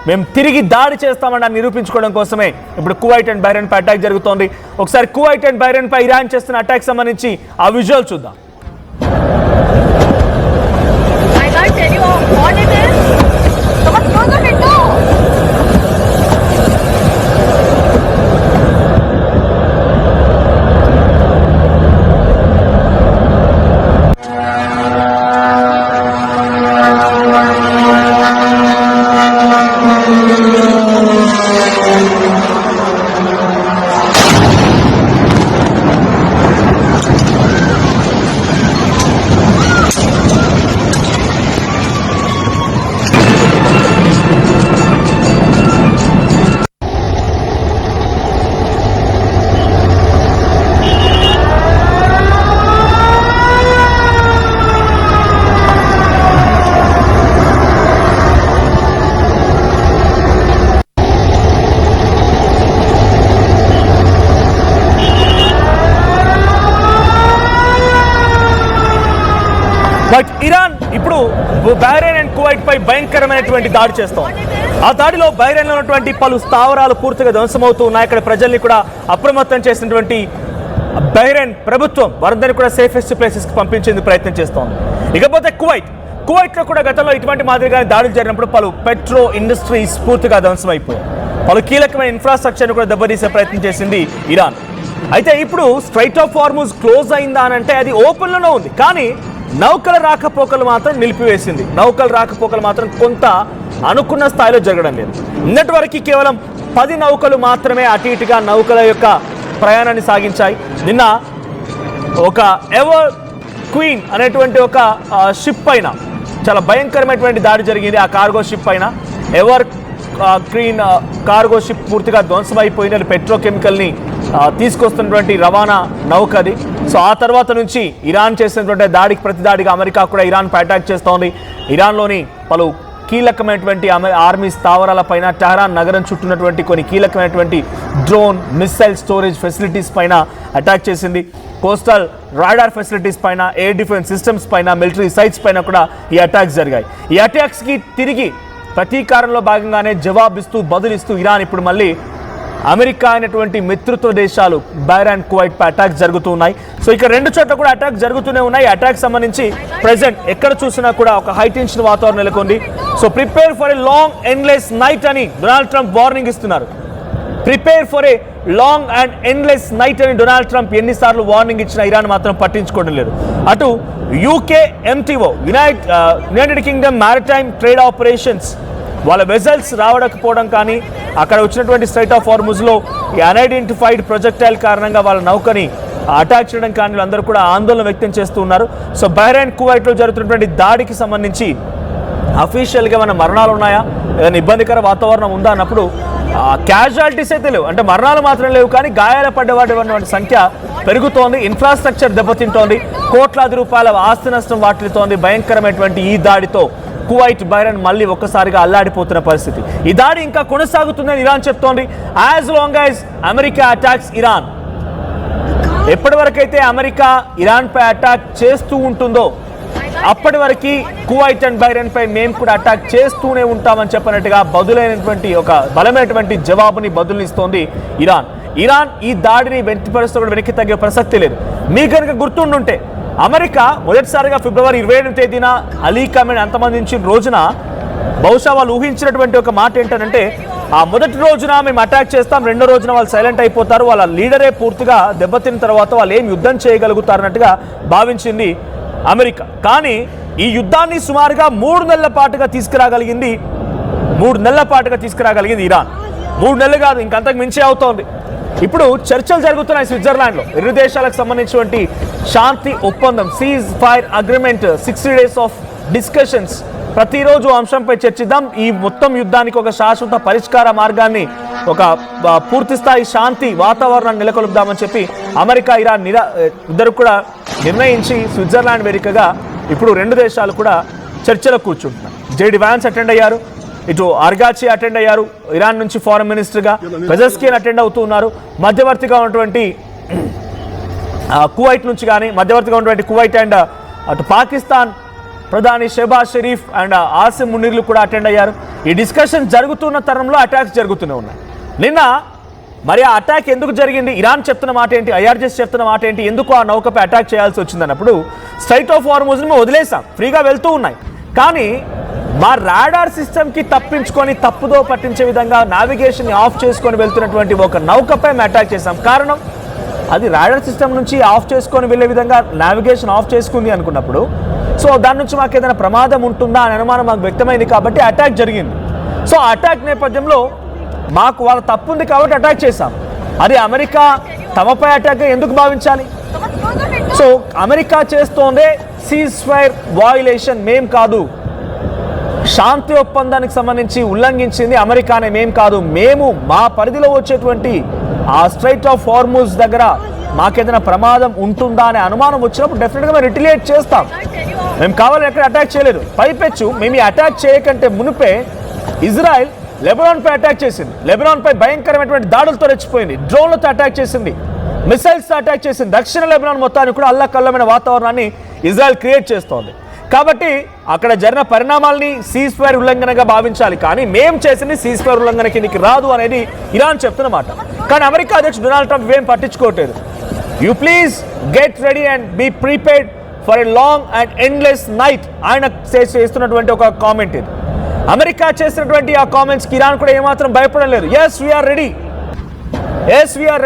మేము తిరిగి దాడి చేస్తామని నిరూపించుకోవడం కోసమే ఇప్పుడు కువైట్ అండ్ బహ్రెయిన్ పై అటాక్ జరుగుతోంది. ఒకసారి కువైట్ అండ్ బహ్రెయిన్ పై ఇరాన్ చేస్తున్న అటాక్ సంబంధించి ఆ విజువల్ చూద్దాం. బట్ ఇరాన్ ఇప్పుడు బహ్రెయిన్ అండ్ కువైట్ పై భయంకరమైనటువంటి దాడి చేస్తాం. ఆ దాడిలో బహ్రెయిన్లో ఉన్నటువంటి పలు స్థావరాలు పూర్తిగా ధ్వంసమవుతూ ఉన్నాయి. ఇక్కడ ప్రజల్ని కూడా అప్రమత్తం చేసినటువంటి బహ్రెయిన్ ప్రభుత్వం వారందరినీ కూడా సేఫెస్ట్ ప్లేసెస్కి పంపించేందుకు ప్రయత్నం చేస్తోంది. ఇకపోతే కువైట్లో కూడా గతంలో ఇటువంటి మాదిరిగానే దాడులు జరిగినప్పుడు పలు పెట్రో ఇండస్ట్రీస్ పూర్తిగా ధ్వంసమైపోయాయి. పలు కీలకమైన ఇన్ఫ్రాస్ట్రక్చర్ను కూడా దెబ్బతీసే ప్రయత్నం చేసింది ఇరాన్. అయితే ఇప్పుడు స్ట్రైట్ ఆఫ్ హార్ముజ్ క్లోజ్ అయిందా అని అంటే అది ఓపెన్లోనే ఉంది, కానీ నౌకల రాకపోకలు మాత్రం నిలిపివేసింది. నౌకల రాకపోకలు మాత్రం కొంత అనుకున్న స్థాయిలో జరగడం లేదు. నిన్నటి వరకు కేవలం 10 నౌకలు మాత్రమే అటు ఇటుగా నౌకల యొక్క ప్రయాణాన్ని సాగించాయి. నిన్న ఒక ఎవర్ క్వీన్ అనేటువంటి ఒక షిప్ పైన చాలా భయంకరమైనటువంటి దాడి జరిగింది. ఆ కార్గో షిప్ పైన ఎవర్ క్వీన్ కార్గో షిప్ పూర్తిగా ధ్వంసమైపోయింది. పెట్రోకెమికల్ని తీసుకొస్తున్నటువంటి రవాణా నౌకది. సో ఆ తర్వాత నుంచి ఇరాన్ చేసినటువంటి దాడికి ప్రతిదాడిగా అమెరికా కూడా ఇరాన్పై అటాక్ చేస్తోంది. ఇరాన్లోని పలు కీలకమైనటువంటి ఆర్మీ స్థావరాల పైన, టెహరాన్ నగరం చుట్టూన్నటువంటి కొన్ని కీలకమైనటువంటి డ్రోన్ మిస్సైల్ స్టోరేజ్ ఫెసిలిటీస్ పైన అటాక్ చేసింది. కోస్టల్ రాడార్ ఫెసిలిటీస్ పైన, ఎయిర్ డిఫెన్స్ సిస్టమ్స్ పైన, మిలిటరీ సైట్స్ పైన కూడా ఈ అటాక్స్ జరిగాయి. ఈ అటాక్స్కి తిరిగి ప్రతీకారంలో భాగంగానే జవాబిస్తూ బదులిస్తూ ఇరాన్ ఇప్పుడు మళ్ళీ అమెరికా అయినటువంటి మిత్రత్వ దేశాలు బహ్రెయిన్ కువైట్ పై అటాక్స్ జరుగుతూ ఉన్నాయి. సో ఇక 2 చోట్ల కూడా అటాక్ జరుగుతూనే ఉన్నాయి. అటాక్ సంబంధించి ప్రెజెంట్ ఎక్కడ చూసినా కూడా ఒక హై టెన్షన్ వాతావరణం నెలకొంది. So prepare for a long endless night అని డొనాల్డ్ ట్రంప్ వార్నింగ్ ఇస్తున్నారు. Prepare for a long and endless night అని డొనాల్డ్ ట్రంప్ ఎన్నిసార్లు వార్నింగ్ ఇచ్చినా ఇరాన్ మాత్రం పట్టించుకోవడం లేదు. అటు UK MTO United Kingdom maritime trade operations వాళ్ళ వెజల్స్ రావడకపోవడం కానీ, అక్కడ వచ్చినటువంటి స్ట్రైట్ ఆఫ్ హార్ముజ్లో ఈ అన్ఐడెంటిఫైడ్ ప్రొజెక్టైల్ కారణంగా వాళ్ళ నౌకని అటాక్ చేయడం కానీ వీళ్ళందరూ కూడా ఆందోళన వ్యక్తం చేస్తూ ఉన్నారు. సో బహ్రెయిన్ కువైట్లో జరుగుతున్నటువంటి దాడికి సంబంధించి అఫీషియల్గా ఏమైనా మరణాలు ఉన్నాయా, ఏదైనా ఇబ్బందికర వాతావరణం ఉందా అన్నప్పుడు క్యాజువాలిటీస్ అయితే లేవు. అంటే మరణాలు మాత్రం లేవు, కానీ గాయాల పడ్డవాటి సంఖ్య పెరుగుతోంది. ఇన్ఫ్రాస్ట్రక్చర్ దెబ్బతింటోంది. కోట్లాది రూపాయల ఆస్తి నష్టం వాటిల్తోంది. భయంకరమైనటువంటి ఈ దాడితో కువైట్ బహ్రెయిన్ మళ్ళీ ఒక్కసారిగా అల్లాడిపోతున్న పరిస్థితి. ఈ దాడి ఇంకా కొనసాగుతుందని ఇరాన్ చెప్తోంది. As long as America attacks Iran, ఎప్పటి వరకైతే అమెరికా ఇరాన్పై అటాక్ చేస్తూ ఉంటుందో అప్పటి వరకు కువైట్ అండ్ బహ్రెయిన్ పై మేము కూడా అటాక్ చేస్తూనే ఉంటామని చెప్పినట్టుగా బదులైనటువంటి ఒక బలమైనటువంటి జవాబుని బదులిస్తోంది ఇరాన్. ఈ దాడిని వెనక్కి తగ్గే ప్రసక్తి లేదు. మీకు కనుక గుర్తుండుంటే అమెరికా మొదటిసారిగా ఫిబ్రవరి 27వ తేదీన అలీ ఖమేనీ అంతమందించిన రోజున బహుశా వాళ్ళు ఊహించినటువంటి ఒక మాట ఏంటంటే, ఆ మొదటి రోజున మేము అటాక్ చేస్తాం, రెండో రోజున వాళ్ళు సైలెంట్ అయిపోతారు, వాళ్ళ లీడరే పూర్తిగా దెబ్బతిన్న తర్వాత వాళ్ళు ఏం యుద్ధం చేయగలుగుతారన్నట్టుగా భావించింది అమెరికా. కానీ ఈ యుద్ధాన్ని సుమారుగా 3 నెలల పాటుగా తీసుకురాగలిగింది ఇరాన్. 3 నెలలు కాదు, ఇంకంతకు మించి అవుతోంది. ఇప్పుడు చర్చలు జరుగుతున్నాయి స్విట్జర్లాండ్లో. 2 దేశాలకు సంబంధించినటువంటి శాంతి ఒప్పందం, cease fire agreement, 60 days of discussions. ప్రతిరోజు అంశంపై చర్చిద్దాం, ఈ మొత్తం యుద్ధానికి ఒక శాశ్వత పరిష్కార మార్గాన్ని, ఒక పూర్తిస్థాయి శాంతి వాతావరణాన్ని నెలకొల్పుదామని చెప్పి అమెరికా ఇరాన్ ఇద్దరు కూడా నిర్ణయించి స్విట్జర్లాండ్ వేదికగా ఇప్పుడు 2 దేశాలు కూడా చర్చలకు కూర్చుంటున్నాయి. జేడి వ్యాన్స్ అటెండ్ అయ్యారు, ఇటు అర్గాచి అటెండ్ అయ్యారు, ఇరాన్ నుంచి ఫారెన్ మినిస్టర్గా పెజెస్కిన్ అటెండ్ అవుతూ ఉన్నారు. మధ్యవర్తిగా ఉన్నటువంటి కువైట్ నుంచి కానీ, మధ్యవర్తిగా ఉన్నటువంటి కువైట్ అండ్ అటు పాకిస్తాన్ ప్రధాని షెహబాజ్ షరీఫ్ అండ్ ఆసిమ్ మునీర్లు కూడా అటెండ్ అయ్యారు. ఈ డిస్కషన్ జరుగుతున్న తరంలో అటాక్స్ జరుగుతూనే ఉన్నాయి. నిన్న మరి ఆ అటాక్ ఎందుకు జరిగింది, ఇరాన్ చెప్తున్న మాట ఏంటి, ఐఆర్జీఎస్ చెప్తున్న మాట ఏంటి, ఎందుకు ఆ నౌకపై అటాక్ చేయాల్సి వచ్చిందన్నప్పుడు స్ట్రైట్ ఆఫ్ హార్మూజ్ని మేము వదిలేసాం, ఫ్రీగా వెళ్తూ ఉన్నాయి. కానీ మా రాడార్ సిస్టమ్కి తప్పించుకొని తప్పుదో పట్టించే విధంగా నావిగేషన్ని ఆఫ్ చేసుకొని వెళ్తున్నటువంటి ఒక నౌకపై మేము అటాక్ చేసాం. కారణం అది రాడార్ సిస్టమ్ నుంచి ఆఫ్ చేసుకొని వెళ్ళే విధంగా నావిగేషన్ ఆఫ్ చేసుకుంది అనుకున్నప్పుడు సో దాని నుంచి మాకు ఏదైనా ప్రమాదం ఉంటుందా అనే అనుమానం మాకు వ్యక్తమైంది కాబట్టి అటాక్ జరిగింది. సో అటాక్ నేపథ్యంలో మాకు వాళ్ళ తప్పు ఉంది కాబట్టి అటాక్ చేశాం. అది అమెరికా తమపై అటాక్గా ఎందుకు భావించాలి? సో అమెరికా చేస్తోందే సీజ్ ఫైర్ వయోలేషన్, మేం కాదు. శాంతి ఒప్పందానికి సంబంధించి ఉల్లంఘించింది అమెరికానే, మేం కాదు. మేము మా పరిధిలో వచ్చేటువంటి ఆ స్ట్రైట్ ఆఫ్ హార్మూజ్ దగ్గర మాకేదైనా ప్రమాదం ఉంటుందా అనే అనుమానం వచ్చినప్పుడు డెఫినెట్గా మేము రిటిలియేట్ చేస్తాం. మేము కావాలని ఎక్కడ అటాక్ చేయలేదు. పైపెచ్చు మేము ఈ అటాక్ చేయకంటే మునిపే ఇజ్రాయెల్ లెబనాన్పై అటాక్ చేసింది. లెబనాన్పై భయంకరమైనటువంటి దాడులతో రెచ్చిపోయింది. డ్రోన్లతో అటాక్ చేసింది, మిసైల్స్తో అటాక్ చేసింది. దక్షిణ లెబనాన్ మొత్తానికి కూడా అల్లకల్లమైన వాతావరణాన్ని ఇజ్రాయెల్ క్రియేట్ చేస్తోంది. కాబట్టి అక్కడ జరిగిన పరిణామాల్ని సీజ్ ఫైర్ ఉల్లంఘనగా భావించాలి, కానీ మేము చేసింది సీజ్ ఫైర్ ఉల్లంఘన కిందకి రాదు అనేది ఇరాన్ చెప్తున్నమాట. కానీ అమెరికా అధ్యక్షుడు డొనాల్డ్ ట్రంప్ ఏం పట్టించుకోవట్లేదు. You please get ready and be prepared for a long and endless night ఆయన చేస్తున్నటువంటి ఒక కామెంట్ ఇది. అమెరికా చేసినటువంటి ఆ కామెంట్స్కి ఇరాన్ కూడా ఏమాత్రం భయపడలేదు. ఎస్ వీఆర్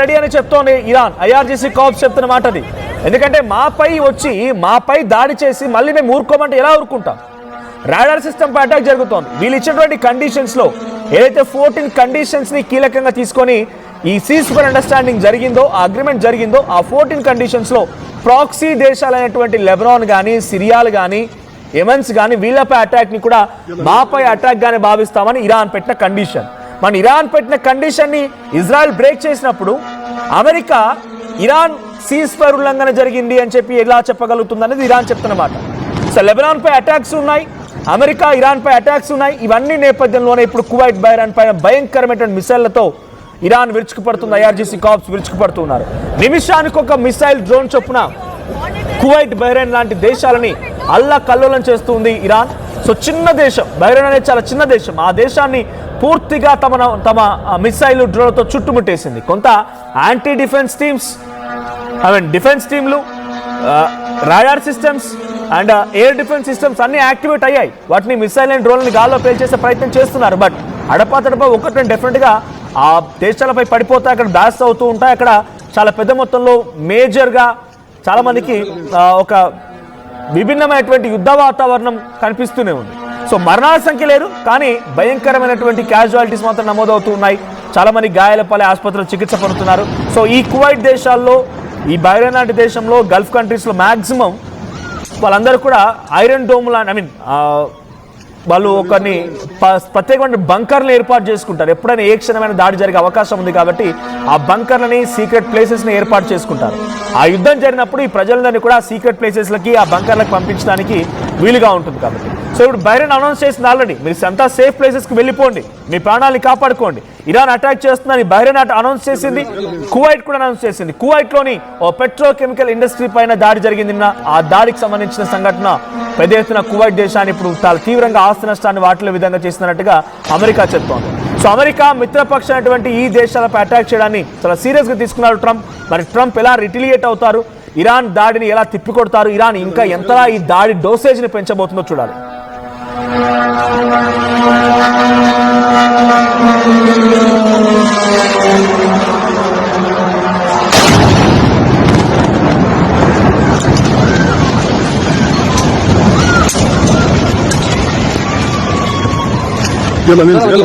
రెడీ అని చెప్తోంది ఇరాన్. ఐఆర్జీసీ కార్ప్స్ చెప్తున్న మాట అది. ఎందుకంటే మాపై దాడి చేసి మళ్ళీ మేము ఊరుకోమంటే ఎలా ఊరుకుంటాం? రాడార్ సిస్టమ్ పై అటాక్ జరుగుతోంది. వీళ్ళు ఇచ్చినటువంటి కండిషన్స్లో ఏదైతే 14 కండిషన్స్ని కీలకంగా తీసుకొని ఈ సీజ్ ఫైర్ అండర్స్టాండింగ్ జరిగిందో, ఆ అగ్రిమెంట్ జరిగిందో, ఆ 14 కండిషన్స్లో ప్రాక్సీ దేశాలైనటువంటి లెబనాన్ కానీ, సిరియాలు కానీ, యెమెన్స్ కానీ వీళ్ళపై అటాక్ని కూడా మాపై అటాక్గానే భావిస్తామని ఇరాన్ పెట్టిన కండిషన్. మన ఇరాన్ పెట్టిన కండిషన్ని ఇజ్రాయెల్ బ్రేక్ చేసినప్పుడు అమెరికా ఇరాన్ సీజ్ ఫైర్ ఉల్లంఘన జరిగింది అని చెప్పి ఎలా చెప్పగలుగుతుంది అనేది ఇరాన్ చెప్తున్నమాట. సో లెబనాన్పై అటాక్స్ ఉన్నాయి, అమెరికా ఇరాన్పై అటాక్స్ ఉన్నాయి. ఇవన్నీ నేపథ్యంలోనే ఇప్పుడు కువైట్ బహ్రెయిన్ పైన భయంకరమైనటువంటి మిసైళ్లతో ఇరాన్ విరుచుకుపడుతుంది. ఐఆర్జీసీ కార్ప్స్ విరుచుకుపడుతున్నారు. నిమిషానికి ఒక మిసైల్ డ్రోన్ చొప్పున కువైట్ బహ్రెయిన్ లాంటి దేశాలని అల్లకల్లోలం చేస్తుంది ఇరాన్. సో చిన్న దేశం బహ్రెయిన్ అనేది చాలా చిన్న దేశం. ఆ దేశాన్ని పూర్తిగా తమ మిసైల్ డ్రోన్లతో చుట్టుముట్టేసింది. కొంత యాంటీ డిఫెన్స్ టీమ్స్, డిఫెన్స్ టీంలు, radar systems and air defence systems అన్ని యాక్టివేట్ అయ్యాయి. వాటిని మిసైల్ అండ్ డ్రోన్లని గాల్లో పేల్చేసే ప్రయత్నం చేస్తున్నారు. బట్ అడపాతడపా ఒకటి డెఫినెట్గా ఆ దేశాలపై పడిపోతాయి, అక్కడ బ్లాస్ట్ అవుతూ ఉంటాయి. అక్కడ చాలా పెద్ద మొత్తంలో మేజర్గా చాలామందికి ఒక విభిన్నమైనటువంటి యుద్ధ వాతావరణం కనిపిస్తూనే ఉంది. సో మరణాల సంఖ్య లేదు, కానీ భయంకరమైనటువంటి క్యాజువాలిటీస్ మాత్రం నమోదవుతూ ఉన్నాయి. చాలామంది గాయాలపాలే ఆసుపత్రిలో చికిత్స పొందుతున్నారు. సో ఈ కువైట్ దేశాల్లో, ఈ బహ్రెయిన్ లాంటి దేశంలో, గల్ఫ్ కంట్రీస్లో మ్యాక్సిమం వాళ్ళందరూ కూడా ఐరన్ డోమ్ వాళ్ళు ఒకరిని ప్రత్యేకమైన బంకర్లు ఏర్పాటు చేసుకుంటారు. ఎప్పుడైనా ఏ క్షణమైన దాడి జరిగే అవకాశం ఉంది కాబట్టి ఆ బంకర్లని, సీక్రెట్ ప్లేసెస్ని ఏర్పాటు చేసుకుంటారు. ఆ యుద్ధం జరిగినప్పుడు ఈ ప్రజలందరినీ కూడా సీక్రెట్ ప్లేసెస్లకి, ఆ బంకర్లకు పంపించడానికి వీలుగా ఉంటుంది కాబట్టి. సో ఇప్పుడు బహ్రెయిన్ అనౌన్స్ చేసింది ఆల్రెడీ, మీరు అంతా సేఫ్ ప్లేసెస్కి వెళ్ళిపోండి, మీ ప్రాణాలని కాపాడుకోండి. ఇరాన్ అటాక్ చేస్తుందని బహ్రెయిన్ అనౌన్స్ చేసింది, కువైట్ కూడా అనౌన్స్ చేసింది. కువైట్లోని ఓ పెట్రోకెమికల్ ఇండస్ట్రీ పైన దాడి జరిగింది. ఆ దాడికి సంబంధించిన సంఘటన పెద్ద ఎత్తున కువైట్ దేశాన్ని ఇప్పుడు చాలా తీవ్రంగా ఆస్తి నష్టాన్ని వాటిలో విధంగా చేస్తున్నట్టుగా అమెరికా చెప్తోంది. సో అమెరికా మిత్రపక్షమైనటువంటి ఈ దేశాలపై అటాక్ చేయడాన్ని చాలా సీరియస్గా తీసుకున్నారు ట్రంప్. మరి ట్రంప్ ఎలా రిటిలియేట్ అవుతారు, ఇరాన్ దాడిని ఎలా తిప్పికొడతారు, ఇరాన్ ఇంకా ఎంతలా ఈ దాడి డోసేజ్ని పెంచబోతుందో చూడాలి. يلا ننزل.